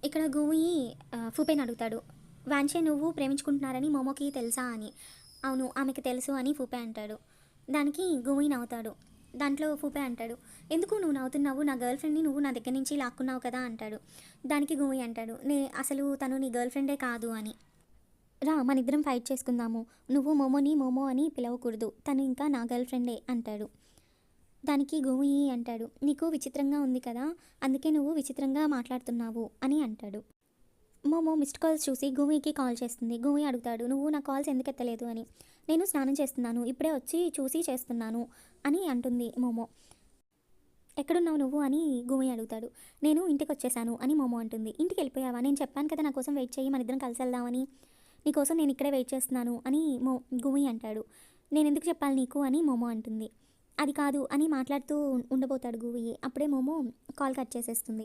ఇక్కడ గూయి ఫూపేని అడుగుతాడు. వాంచే నువ్వు ప్రేమించుకుంటున్నారని మోమోకి తెలుసా అని. అవును ఆమెకి తెలుసు అని ఫూపే అంటాడు. దానికి గూయి నవ్వుతాడు. దాంట్లో ఫూపే అంటాడు, ఎందుకు నువ్వు నవ్వుతున్నావు, నా గర్ల్ ఫ్రెండ్ని నువ్వు నా దగ్గర నుంచి లాక్కున్నావు కదా అంటాడు. దానికి గూయి అంటాడు, అసలు తను నీ గర్ల్ ఫ్రెండే కాదు అని. రా మనిద్దరం ఫైట్ చేసుకుందాము, నువ్వు మోమోని మోమో అని పిలవకూడదు, తను ఇంకా నా గర్ల్ ఫ్రెండే అంటాడు. దానికి గూయి అంటాడు, నీకు విచిత్రంగా ఉంది కదా, అందుకే నువ్వు విచిత్రంగా మాట్లాడుతున్నావు అని అంటాడు. మోమో మిస్డ్ కాల్స్ చూసి గూయికి కాల్ చేస్తుంది. గూయి అడుగుతాడు, నువ్వు నా కాల్స్ ఎందుకు ఎత్తలేదు అని. నేను స్నానం చేస్తున్నాను, ఇప్పుడే వచ్చి చూసి చేస్తున్నాను అని అంటుంది మోమో. ఎక్కడున్నావు నువ్వు అని గూయి అడుగుతాడు. నేను ఇంటికి వచ్చేసాను అని మోమో అంటుంది. ఇంటికి వెళ్ళిపోయావా, నేను చెప్పాను కదా నా కోసం వెయిట్ చేయి, మన ఇద్దరం కలిసి వెళ్దామని, నీకోసం నేను ఇక్కడే వెయిట్ చేస్తున్నాను అని గూయి అంటాడు. నేను ఎందుకు చెప్పాలి నీకు అని మోమో అంటుంది. అది కాదు అని మాట్లాడుతూ ఉండబోతాడు గూయి. అప్పుడే మోమో కాల్ కట్ చేసేస్తుంది.